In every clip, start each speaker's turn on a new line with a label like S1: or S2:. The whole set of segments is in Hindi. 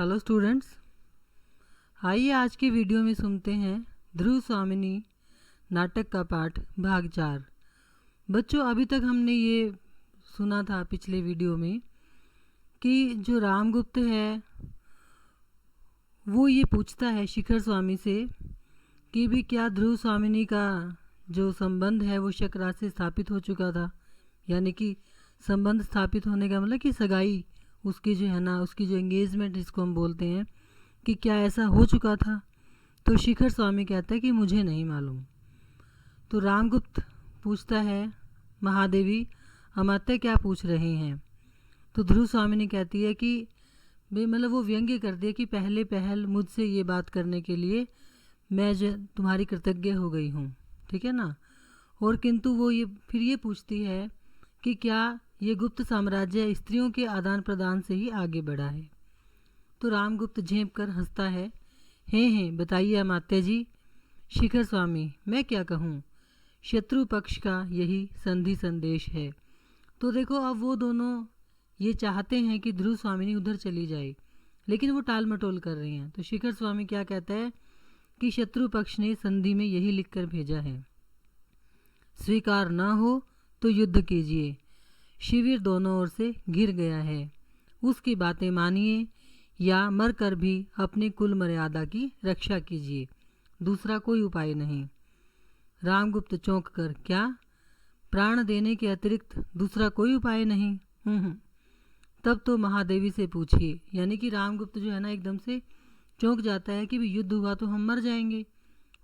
S1: हेलो स्टूडेंट्स, आइए आज की वीडियो में सुनते हैं ध्रुव स्वामिनी नाटक का पाठ भाग 4। बच्चों, अभी तक हमने ये सुना था पिछले वीडियो में कि जो रामगुप्त है वो ये पूछता है शिखर स्वामी से कि भी क्या ध्रुव स्वामिनी का जो संबंध है वो शकराज से स्थापित हो चुका था। यानी कि संबंध स्थापित होने का मतलब कि सगाई उसकी जो है ना, उसकी जो एंगेजमेंट जिसको हम बोलते हैं, कि क्या ऐसा हो चुका था। तो शिखर स्वामी कहता है कि मुझे नहीं मालूम। तो रामगुप्त पूछता है, महादेवी अमात्य क्या पूछ रहे हैं। तो ध्रुव स्वामिनी कहती है कि मतलब वो व्यंग्य कर दिया कि पहले पहल मुझसे ये बात करने के लिए मैं जो तुम्हारी कृतज्ञ हो गई हूँ, ठीक है ना। और किंतु वो ये फिर ये पूछती है कि क्या ये गुप्त साम्राज्य स्त्रियों के आदान प्रदान से ही आगे बढ़ा है। तो रामगुप्त झेंप कर हंसता है, हैं बताइए अमात्य जी। शिखर स्वामी, मैं क्या कहूँ, शत्रु पक्ष का यही संधि संदेश है। तो देखो, अब वो दोनों ये चाहते हैं कि ध्रुव स्वामिनी उधर चली जाए, लेकिन वो टाल मटोल कर रही हैं। तो शिखर स्वामी क्या कहता है कि शत्रु पक्ष ने संधि में यही लिखकर भेजा है, स्वीकार न हो तो युद्ध कीजिए, शिविर दोनों ओर से घिर गया है, उसकी बातें मानिए या मरकर भी अपनी कुल मर्यादा की रक्षा कीजिए, दूसरा कोई उपाय नहीं। रामगुप्त चौंक कर, क्या प्राण देने के अतिरिक्त दूसरा कोई उपाय नहीं? तब तो महादेवी से पूछिए। यानी कि रामगुप्त जो है ना एकदम से चौंक जाता है कि भी युद्ध हुआ तो हम मर जाएंगे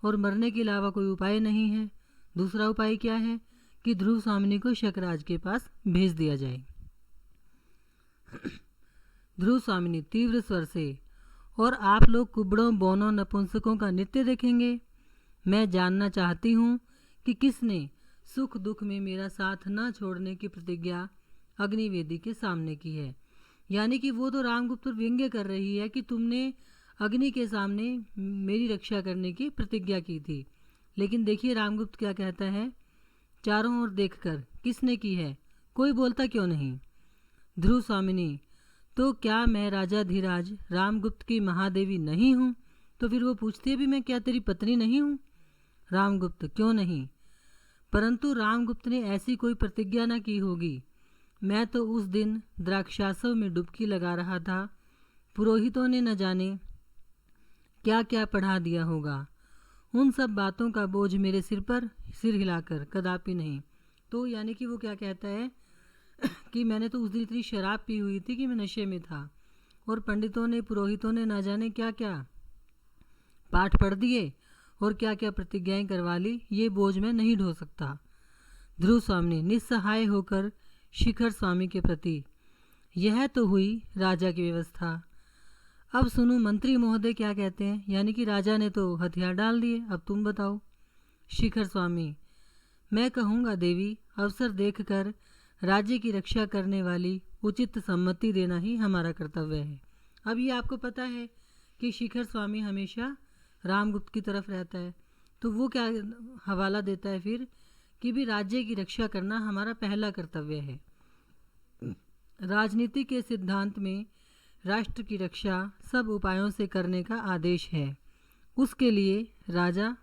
S1: और मरने के अलावा कोई उपाय नहीं है। दूसरा उपाय क्या है कि ध्रुव स्वामिनी को शकराज के पास भेज दिया जाए। ध्रुव स्वामिनी तीव्र स्वर से, और आप लोग कुबड़ों बोनों नपुंसकों का नृत्य देखेंगे। मैं जानना चाहती हूँ कि किसने सुख दुख में मेरा साथ न छोड़ने की प्रतिज्ञा अग्निवेदी के सामने की है। यानी कि वो तो रामगुप्त पर व्यंग्य कर रही है कि तुमने अग्नि के सामने मेरी रक्षा करने की प्रतिज्ञा की थी। लेकिन देखिए रामगुप्त क्या कहता है, चारों ओर देखकर, किसने की है, कोई बोलता क्यों नहीं। ध्रुव स्वामिनी, तो क्या मैं राजा धीराज रामगुप्त की महादेवी नहीं हूँ? तो फिर वो पूछती है भी मैं क्या तेरी पत्नी नहीं हूँ? रामगुप्त, क्यों नहीं, परंतु रामगुप्त ने ऐसी कोई प्रतिज्ञा न की होगी। मैं तो उस दिन द्राक्षासव में डुबकी लगा रहा था, पुरोहितों ने न जाने क्या क्या पढ़ा दिया होगा। उन सब बातों का बोझ मेरे सिर पर सिर हिलाकर कदापि नहीं। तो यानी कि वो क्या कहता है कि मैंने तो उस दिन इतनी शराब पी हुई थी कि मैं नशे में था, और पंडितों ने पुरोहितों ने ना जाने क्या क्या पाठ पढ़ दिए और क्या क्या प्रतिज्ञाएं करवा ली, ये बोझ मैं नहीं ढो सकता। ध्रुव स्वामी निस्सहाय होकर शिखर स्वामी के प्रति, यह तो हुई राजा की व्यवस्था। अब सुनो मंत्री महोदय क्या कहते हैं। यानी कि राजा ने तो हथियार डाल दिए, अब तुम बताओ। शिखर स्वामी, मैं कहूँगा देवी, अवसर देखकर राज्य की रक्षा करने वाली उचित सम्मति देना ही हमारा कर्तव्य है। अब ये आपको पता है कि शिखर स्वामी हमेशा रामगुप्त की तरफ रहता है, तो वो क्या हवाला देता है फिर कि भी राज्य की रक्षा करना हमारा पहला कर्तव्य है। राजनीति के सिद्धांत में राष्ट्र की रक्षा सब उपायों से करने का आदेश है। उसके लिए राजा,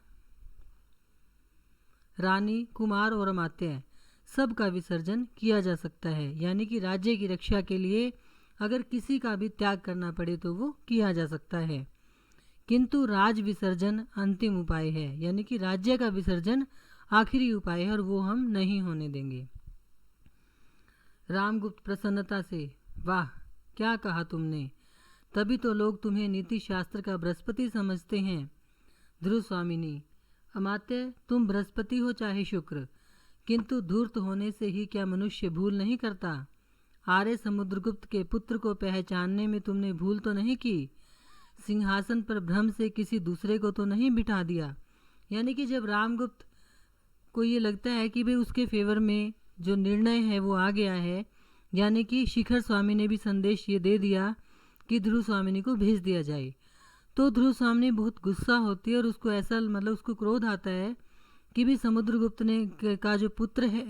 S1: रानी, कुमार और अमात्य सब का विसर्जन किया जा सकता है। यानी कि राज्य की रक्षा के लिए अगर किसी का भी त्याग करना पड़े तो वो किया जा सकता है, किंतु राज विसर्जन अंतिम उपाय है। यानी कि राज्य का विसर्जन आखिरी उपाय है और वो हम नहीं होने देंगे। रामगुप्त प्रसन्नता से, वाह क्या कहा तुमने, तभी तो लोग तुम्हें नीति शास्त्र का बृहस्पति समझते हैं। ध्रुव स्वामिनी, अमात्य तुम बृहस्पति हो चाहे शुक्र, किंतु धूर्त होने से ही क्या मनुष्य भूल नहीं करता। आर्य समुद्रगुप्त के पुत्र को पहचानने में तुमने भूल तो नहीं की, सिंहासन पर भ्रम से किसी दूसरे को तो नहीं बिठा दिया। यानी कि जब रामगुप्त को ये लगता है कि भाई उसके फेवर में जो निर्णय है वो आ गया है, यानी कि शिखर स्वामी ने भी संदेश ये दे दिया कि ध्रुव स्वामिनी को भेज दिया जाए, तो ध्रुव स्वामिनी बहुत गुस्सा होती है और उसको ऐसा मतलब उसको क्रोध आता है कि भी समुद्रगुप्त ने का जो पुत्र है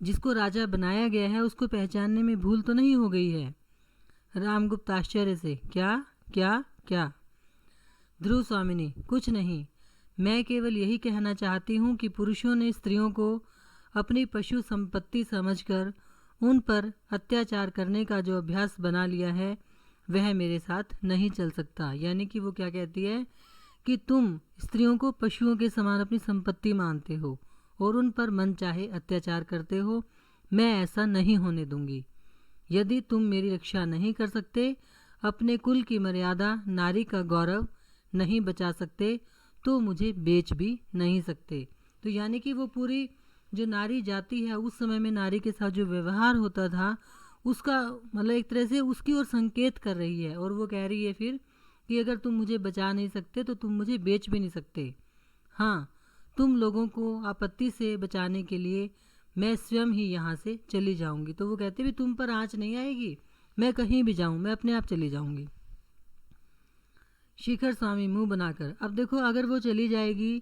S1: जिसको राजा बनाया गया है उसको पहचानने में भूल तो नहीं हो गई है। रामगुप्त आश्चर्य से, क्या क्या क्या? ध्रुव स्वामिनी, कुछ नहीं, मैं केवल यही कहना चाहती हूँ कि पुरुषों ने स्त्रियों को अपनी पशु संपत्ति समझकर उन पर अत्याचार करने का जो अभ्यास बना लिया है वह मेरे साथ नहीं चल सकता। यानी कि वो क्या कहती है कि तुम स्त्रियों को पशुओं के समान अपनी संपत्ति मानते हो और उन पर मन चाहे अत्याचार करते हो। मैं ऐसा नहीं होने दूंगी। यदि तुम मेरी रक्षा नहीं कर सकते, अपने कुल की मर्यादा, नारी का गौरव नहीं बचा सकते, तो मुझे बेच भी नहीं सकते। तो यानी कि वो पूरी जो नारी जाति है उस समय में नारी के साथ जो व्यवहार होता था उसका मतलब एक तरह से उसकी ओर संकेत कर रही है। और वो कह रही है फिर कि अगर तुम मुझे बचा नहीं सकते तो तुम मुझे बेच भी नहीं सकते। हाँ, तुम लोगों को आपत्ति से बचाने के लिए मैं स्वयं ही यहाँ से चली जाऊँगी। तो वो कहते भी तुम पर आँच नहीं आएगी, मैं कहीं भी जाऊँ मैं अपने आप चली जाऊँगी। शिखर स्वामी मुंह बनाकर, अब देखो अगर वो चली जाएगी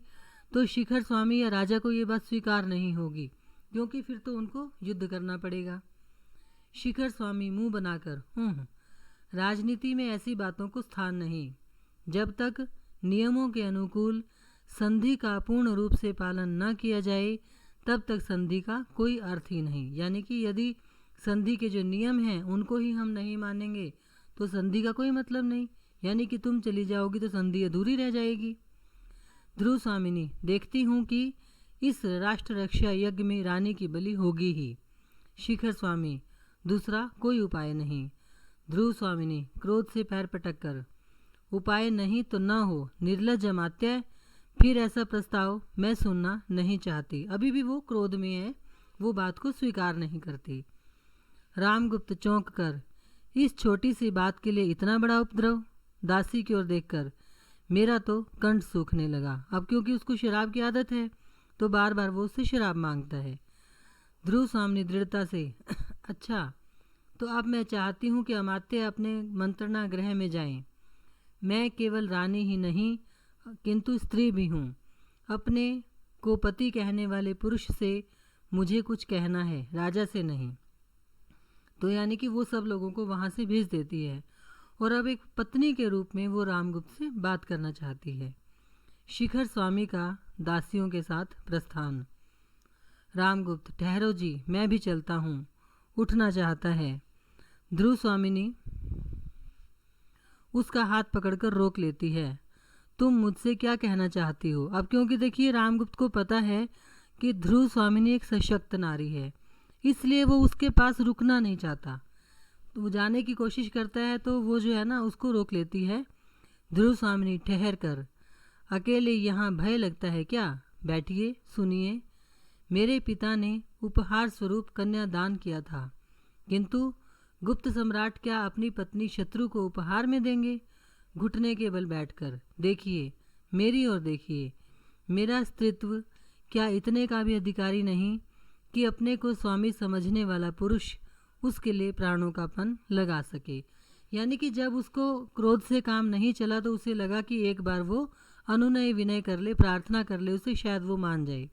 S1: तो शिखर स्वामी या राजा को ये बात स्वीकार नहीं होगी, क्योंकि फिर तो उनको युद्ध करना पड़ेगा। शिखर स्वामी मुंह बनाकर, राजनीति में ऐसी बातों को स्थान नहीं। जब तक नियमों के अनुकूल संधि का पूर्ण रूप से पालन न किया जाए तब तक संधि का कोई अर्थ ही नहीं। यानी कि यदि संधि के जो नियम हैं उनको ही हम नहीं मानेंगे तो संधि का कोई मतलब नहीं। यानी कि तुम चली जाओगी तो संधि अधूरी रह जाएगी। ध्रुव स्वामिनी, देखती हूँ कि इस राष्ट्र रक्षा यज्ञ में रानी की बलि होगी ही। शिखर स्वामी, दूसरा कोई उपाय नहीं। ध्रुव स्वामिनी क्रोध से पैर पटक कर, उपाय नहीं तो न हो, निर्लज्ज अमात्य, फिर ऐसा प्रस्ताव मैं सुनना नहीं चाहती। अभी भी वो क्रोध में है, वो बात को स्वीकार नहीं करती। रामगुप्त चौंक कर, इस छोटी सी बात के लिए इतना बड़ा उपद्रव? दासी की ओर देखकर, मेरा तो कंठ सूखने लगा। अब क्योंकि उसको शराब की आदत है तो बार बार वो उससे शराब मांगता है। ध्रुव स्वामी दृढ़ता से, अच्छा, तो अब मैं चाहती हूँ कि अमात्य अपने मंत्रणा गृह में जाएं। मैं केवल रानी ही नहीं किंतु स्त्री भी हूँ। अपने को पति कहने वाले पुरुष से मुझे कुछ कहना है, राजा से नहीं। तो यानी कि वो सब लोगों को वहाँ से भेज देती है और अब एक पत्नी के रूप में वो रामगुप्त से बात करना चाहती है। शिखर स्वामी का दासियों के साथ प्रस्थान। रामगुप्त, ठहरो जी, मैं भी चलता हूँ, उठना चाहता है। ध्रुव स्वामिनी उसका हाथ पकड़कर रोक लेती है। तुम मुझसे क्या कहना चाहती हो? अब क्योंकि देखिए रामगुप्त को पता है कि ध्रुव स्वामिनी एक सशक्त नारी है, इसलिए वो उसके पास रुकना नहीं चाहता। तो वो जाने की कोशिश करता है तो वो जो है ना उसको रोक लेती है। ध्रुव स्वामिनी, ठहर कर, अकेले यहाँ भय लगता है क्या? बैठिए, सुनिए। मेरे पिता ने उपहार स्वरूप कन्यादान किया था, किंतु गुप्त सम्राट क्या अपनी पत्नी शत्रु को उपहार में देंगे? घुटने के बल बैठकर देखिए, मेरी ओर देखिए। मेरा स्त्रीत्व क्या इतने का भी अधिकारी नहीं कि अपने को स्वामी समझने वाला पुरुष उसके लिए प्राणों का पन लगा सके? यानी कि जब उसको क्रोध से काम नहीं चला तो उसे लगा कि एक बार वो अनुनय विनय कर ले, प्रार्थना कर ले, उसे शायद वो मान जाए।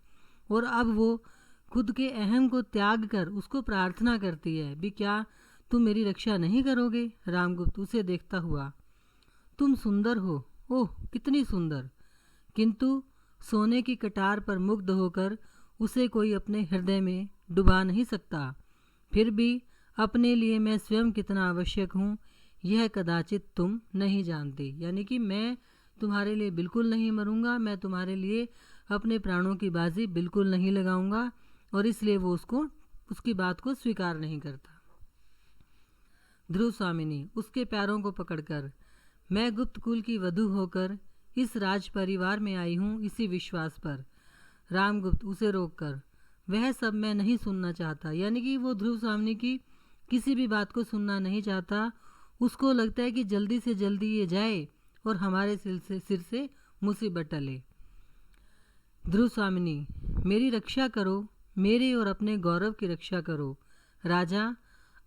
S1: और अब वो खुद के अहम को त्याग कर उसको प्रार्थना करती है भी, क्या तुम मेरी रक्षा नहीं करोगे? रामगुप्त उसे देखता हुआ, तुम सुंदर हो, ओह कितनी सुंदर, किंतु सोने की कटार पर मुग्ध होकर उसे कोई अपने हृदय में डुबा नहीं सकता। फिर भी अपने लिए मैं स्वयं कितना आवश्यक हूँ यह कदाचित तुम नहीं जानते। यानी कि मैं तुम्हारे लिए बिल्कुल नहीं मरूंगा, मैं तुम्हारे लिए अपने प्राणों की बाजी बिल्कुल नहीं लगाऊंगा। और इसलिए वो उसकी बात को स्वीकार नहीं करता। ध्रुव स्वामिनी उसके पैरों को पकड़कर, मैं गुप्त कुल की वधू होकर इस राज परिवार में आई हूँ इसी विश्वास पर। रामगुप्त उसे रोककर, वह सब मैं नहीं सुनना चाहता। यानी कि वो ध्रुव स्वामिनी की किसी भी बात को सुनना नहीं चाहता। उसको लगता है कि जल्दी से जल्दी ये जाए और हमारे सिर से मुसीबत टले। ध्रुव स्वामिनी, मेरी रक्षा करो, मेरे और अपने गौरव की रक्षा करो। राजा,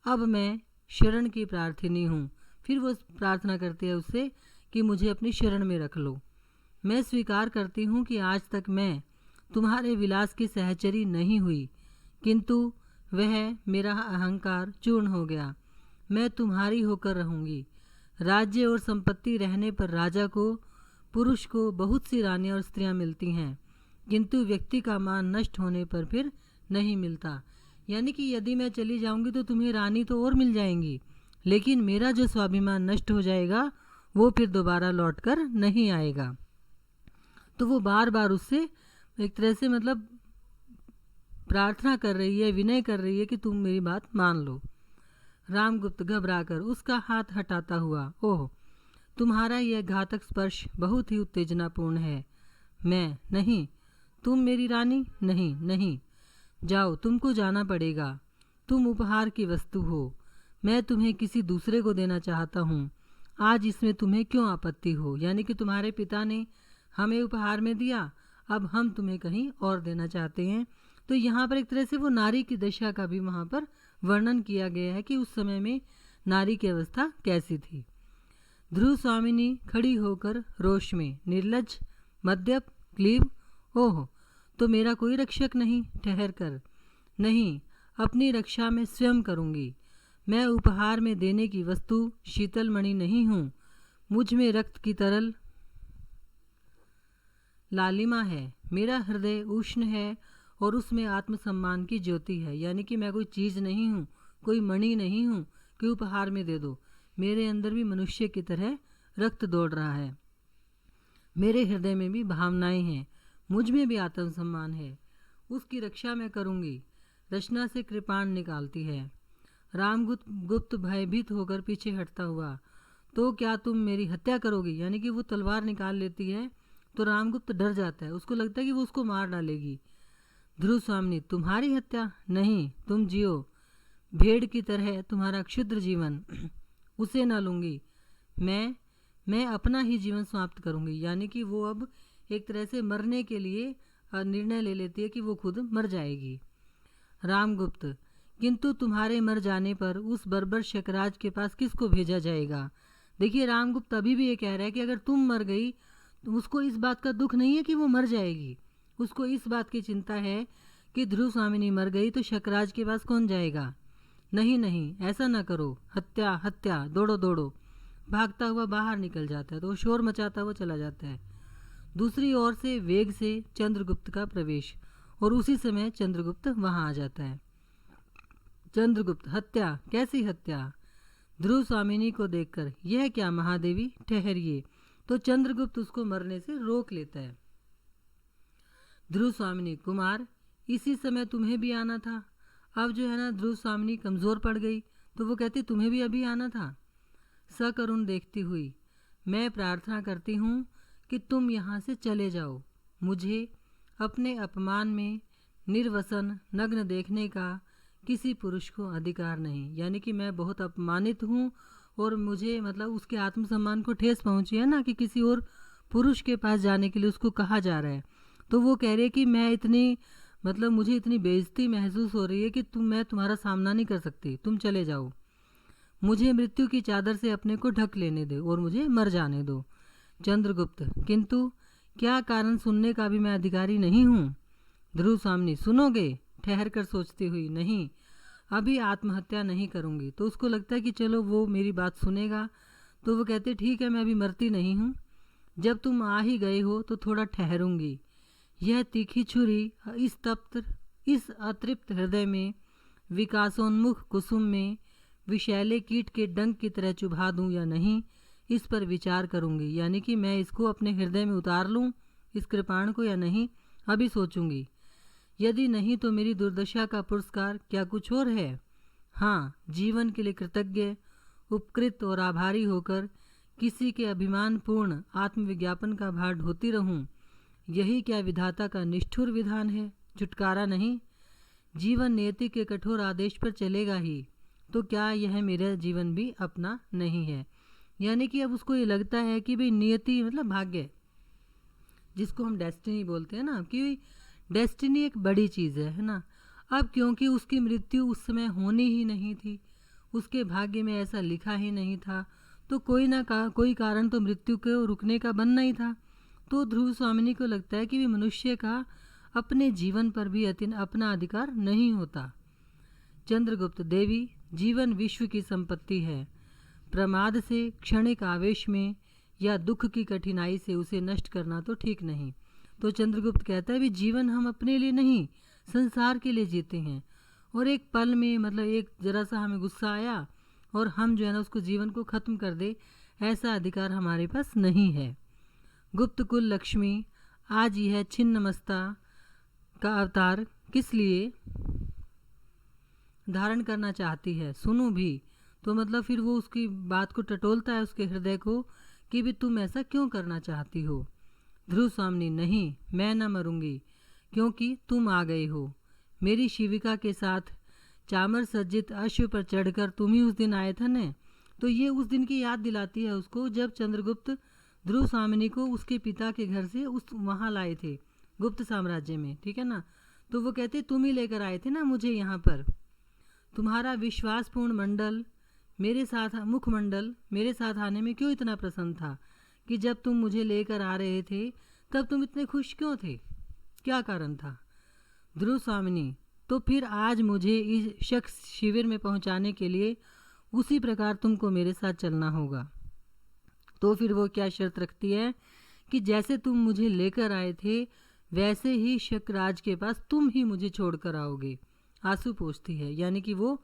S1: अब मैं शरण की प्रार्थिनी हूँ। फिर वो प्रार्थना करती है उससे कि मुझे अपनी शरण में रख लो। मैं स्वीकार करती हूँ कि आज तक मैं तुम्हारे विलास की सहचरी नहीं हुई, किंतु वह मेरा अहंकार चूर्ण हो गया। मैं तुम्हारी होकर रहूंगी। राज्य और संपत्ति रहने पर राजा को, पुरुष को बहुत सी रानियां और स्त्रियां मिलती हैं, किंतु व्यक्ति का मान नष्ट होने पर फिर नहीं मिलता। यानी कि यदि मैं चली जाऊंगी तो तुम्हें रानी तो और मिल जाएंगी, लेकिन मेरा जो स्वाभिमान नष्ट हो जाएगा वो फिर दोबारा लौट कर नहीं आएगा। तो वो बार बार उससे एक तरह से मतलब प्रार्थना कर रही है, विनय कर रही है कि तुम मेरी बात मान लो। रामगुप्त घबराकर उसका हाथ हटाता हुआ, ओह, तुम्हारा यह घातक स्पर्श बहुत ही उत्तेजनापूर्ण है। मैं नहीं, तुम मेरी रानी नहीं, नहीं, जाओ, तुमको जाना पड़ेगा। तुम उपहार की वस्तु हो, मैं तुम्हें किसी दूसरे को देना चाहता हूँ। आज इसमें तुम्हें क्यों आपत्ति हो? यानी कि तुम्हारे पिता ने हमें उपहार में दिया, अब हम तुम्हें कहीं और देना चाहते हैं। तो यहाँ पर एक तरह से वो नारी की दशा का भी वहाँ पर वर्णन किया गया है कि उस समय में नारी की अवस्था कैसी थी। ध्रुव स्वामिनी खड़ी होकर रोष में, निर्लज्ज, मद्यप, क्लीब, ओह, तो मेरा कोई रक्षक नहीं? ठहर कर, नहीं, अपनी रक्षा मैं स्वयं करूंगी। मैं उपहार में देने की वस्तु शीतल मणि नहीं हूँ। मुझ में रक्त की तरल लालिमा है, मेरा हृदय उष्ण है और उसमें आत्मसम्मान की ज्योति है। यानी कि मैं कोई चीज़ नहीं हूँ, कोई मणि नहीं हूँ कि उपहार में दे दो। मेरे अंदर भी मनुष्य की तरह रक्त दौड़ रहा है, मेरे हृदय में भी भावनाएं हैं, मुझ में भी आत्मसम्मान है, उसकी रक्षा मैं करूँगी। रचना से कृपाण निकालती है। रामगुप्त भयभीत होकर पीछे हटता हुआ, तो क्या तुम मेरी हत्या करोगी? यानी कि वो तलवार निकाल लेती है तो रामगुप्त डर जाता है, उसको लगता है कि वो उसको मार डालेगी। ध्रुव स्वामिनी, तुम्हारी हत्या नहीं, तुम जियो भेड़ की तरह, तुम्हारा क्षुद्र जीवन उसे न लूँगी। मैं अपना ही जीवन समाप्त करूँगी। यानी कि वो अब एक तरह से मरने के लिए निर्णय ले लेती है कि वो खुद मर जाएगी। रामगुप्त, किंतु तुम्हारे मर जाने पर उस बर्बर शकराज के पास किसको भेजा जाएगा? देखिए, रामगुप्त अभी भी ये कह रहा है कि अगर तुम मर गई तो उसको इस बात का दुख नहीं है कि वो मर जाएगी, उसको इस बात की चिंता है कि ध्रुव स्वामिनी मर गई तो शकराज के पास कौन जाएगा। नहीं नहीं, ऐसा ना करो, हत्या हत्या, दौड़ो दौड़ो। भागता हुआ बाहर निकल जाता है तो वो शोर मचाता हुआ चला जाता है। दूसरी ओर से वेग से चंद्रगुप्त का प्रवेश, और उसी समय चंद्रगुप्त वहां आ जाता है। चंद्रगुप्त, हत्या? कैसी हत्या? ध्रुव स्वामिनी को देखकर, यह क्या महादेवी, ठहरिए। तो चंद्रगुप्त उसको मरने से रोक लेता है। ध्रुव स्वामिनी, कुमार, इसी समय तुम्हें भी आना था। अब जो है ना, ध्रुव स्वामिनी कमज़ोर पड़ गई तो वो कहती तुम्हें भी अभी आना था। सकरुण देखती हुई, मैं प्रार्थना करती हूँ कि तुम यहाँ से चले जाओ। मुझे अपने अपमान में निर्वसन नग्न देखने का किसी पुरुष को अधिकार नहीं। यानी कि मैं बहुत अपमानित हूँ और मुझे मतलब उसके आत्मसम्मान को ठेस पहुँची है ना कि किसी और पुरुष के पास जाने के लिए उसको कहा जा रहा है। तो वो कह रही है कि मैं इतनी मतलब मुझे इतनी बेइज्जती महसूस हो रही है कि मैं तुम्हारा सामना नहीं कर सकती, तुम चले जाओ। मुझे मृत्यु की चादर से अपने को ढक लेने दो और मुझे मर जाने दो। चंद्रगुप्त, किंतु क्या कारण सुनने का भी मैं अधिकारी नहीं हूँ। ध्रुव स्वामिनी, सुनोगे? ठहर कर सोचती हुई, नहीं, अभी आत्महत्या नहीं करूँगी। तो उसको लगता है कि चलो वो मेरी बात सुनेगा। तो वो कहते ठीक है, मैं अभी मरती नहीं हूँ, जब तुम आ ही गए हो तो थोड़ा ठहरूंगी। यह तीखी छुरी इस अतृप्त हृदय में, विकासोन्मुख कुसुम में विषैले कीट के डंक की तरह चुभा दूं या नहीं, इस पर विचार करूंगी। यानी कि मैं इसको अपने हृदय में उतार लूं, इस कृपाण को, या नहीं, अभी सोचूंगी। यदि नहीं तो मेरी दुर्दशा का पुरस्कार क्या कुछ और है? हाँ, जीवन के लिए कृतज्ञ, उपकृत और आभारी होकर किसी के अभिमानपूर्ण आत्मविज्ञापन का भार ढोती रहूं, यही क्या विधाता का निष्ठुर विधान है? छुटकारा नहीं, जीवन नियति के कठोर आदेश पर चलेगा ही, तो क्या यह मेरा जीवन भी अपना नहीं है? यानी कि अब उसको ये लगता है कि भाई नियति मतलब भाग्य, जिसको हम डेस्टिनी बोलते हैं ना, कि डेस्टिनी एक बड़ी चीज़ है ना। अब क्योंकि उसकी मृत्यु उस समय होनी ही नहीं थी, उसके भाग्य में ऐसा लिखा ही नहीं था, तो कोई कारण तो मृत्यु को रुकने का बनना ही था। तो ध्रुव स्वामिनी को लगता है कि भी मनुष्य का अपने जीवन पर भी अपना अधिकार नहीं होता। चंद्रगुप्त, देवी, जीवन विश्व की संपत्ति है। प्रमाद से, क्षणिक आवेश में या दुख की कठिनाई से उसे नष्ट करना तो ठीक नहीं। तो चंद्रगुप्त कहता है भी जीवन हम अपने लिए नहीं, संसार के लिए जीते हैं। और एक पल में मतलब एक जरा सा हमें गुस्सा आया और हम जो है ना उसको जीवन को ख़त्म कर दे, ऐसा अधिकार हमारे पास नहीं है। गुप्त कुल लक्ष्मी आज यह छिन्नमस्ता का अवतार किस लिए धारण करना चाहती है, सुनो भी। तो मतलब फिर वो उसकी बात को टटोलता है, उसके हृदय को, कि भी तुम ऐसा क्यों करना चाहती हो। ध्रुव स्वामिनी, नहीं, मैं न मरूंगी, क्योंकि तुम आ गए हो। मेरी शिविका के साथ चामर सज्जित अश्व पर चढ़कर तुम ही उस दिन आए थे न। तो ये उस दिन की याद दिलाती है उसको, जब चंद्रगुप्त ध्रुव स्वामिनी को उसके पिता के घर से उस वहाँ लाए थे गुप्त साम्राज्य में, ठीक है ना। तो वो कहते तुम ही लेकर आए थे ना मुझे यहाँ पर। तुम्हारा विश्वासपूर्ण मंडल मेरे साथ, मुखमंडल मेरे साथ आने में क्यों इतना प्रसन्न था, कि जब तुम मुझे लेकर आ रहे थे तब तुम इतने खुश क्यों थे, क्या कारण था। ध्रुव स्वामिनी, तो फिर आज मुझे इस शख्स शिविर में पहुंचाने के लिए उसी प्रकार तुमको मेरे साथ चलना होगा। तो फिर वो क्या शर्त रखती है कि जैसे तुम मुझे लेकर आए थे वैसे ही शकराज के पास तुम ही मुझे छोड़कर आओगे। आंसू पोंछती है, यानी कि वो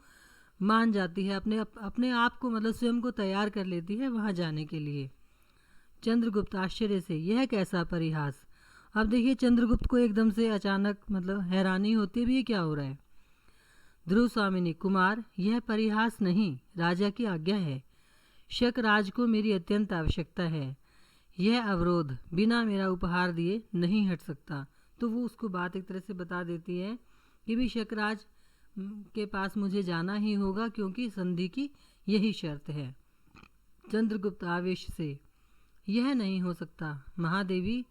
S1: मान जाती है, अपने आप को मतलब स्वयं को तैयार कर लेती है वहाँ जाने के लिए। चंद्रगुप्त आश्चर्य से, यह कैसा परिहास। अब देखिए चंद्रगुप्त को एकदम से अचानक मतलब हैरानी होती है भी ये क्या हो रहा है। ध्रुव स्वामिनी, कुमार यह परिहास नहीं, राजा की आज्ञा है। शकराज को मेरी अत्यंत आवश्यकता है। यह अवरोध बिना मेरा उपहार दिए नहीं हट सकता। तो वो उसको बात एक तरह से बता देती है कि भी शकराज के पास मुझे जाना ही होगा, क्योंकि संधि की यही शर्त है। चंद्रगुप्त आवेश से, यह नहीं हो सकता महादेवी।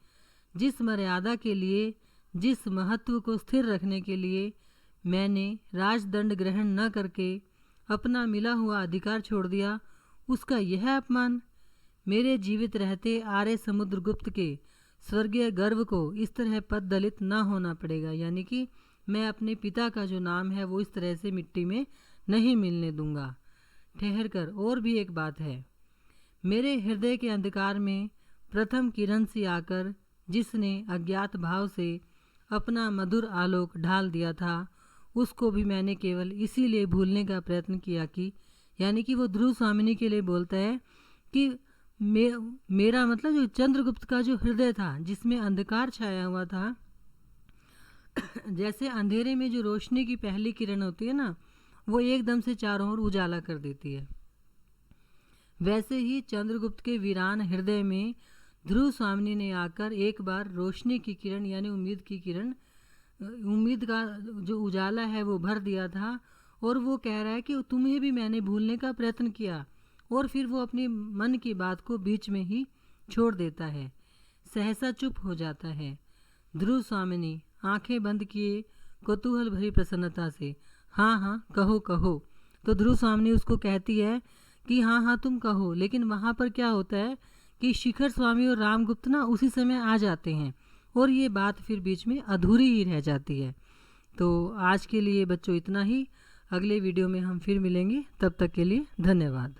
S1: जिस मर्यादा के लिए, जिस महत्व को स्थिर रखने के लिए मैंने राजदंड ग्रहण न करके अपना मिला हुआ अधिकार छोड़ दिया, उसका यह अपमान। मेरे जीवित रहते आर्य समुद्रगुप्त के स्वर्गीय गर्व को इस तरह पद दलित न होना पड़ेगा, यानी कि मैं अपने पिता का जो नाम है वो इस तरह से मिट्टी में नहीं मिलने दूंगा। ठहर कर, और भी एक बात है। मेरे हृदय के अंधकार में प्रथम किरण सी आकर जिसने अज्ञात भाव से अपना मधुर आलोक ढाल दिया था, उसको भी मैंने केवल इसीलिए भूलने का प्रयत्न किया कि, यानी कि वो ध्रुव स्वामिनी के लिए बोलता है कि मेरा मतलब जो चंद्रगुप्त का जो हृदय था जिसमें अंधकार छाया हुआ था, जैसे अंधेरे में जो रोशनी की पहली किरण होती है ना, वो एकदम से चारों ओर उजाला कर देती है, वैसे ही चंद्रगुप्त के वीरान हृदय में ध्रुव स्वामिनी ने आकर एक बार रोशनी की किरण यानी उम्मीद की किरण, उम्मीद का जो उजाला है वो भर दिया था। और वो कह रहा है कि तुम्हें भी मैंने भूलने का प्रयत्न किया, और फिर वो अपनी मन की बात को बीच में ही छोड़ देता है, सहसा चुप हो जाता है। ध्रुव स्वामिनी आंखें बंद किए कौतूहल भरी प्रसन्नता से, हाँ हाँ कहो कहो। तो ध्रुव स्वामिनी उसको कहती है कि हाँ हाँ तुम कहो। लेकिन वहाँ पर क्या होता है कि शिखर स्वामी और रामगुप्त ना उसी समय आ जाते हैं और ये बात फिर बीच में अधूरी ही रह जाती है। तो आज के लिए बच्चों इतना ही, अगले वीडियो में हम फिर मिलेंगे, तब तक के लिए धन्यवाद।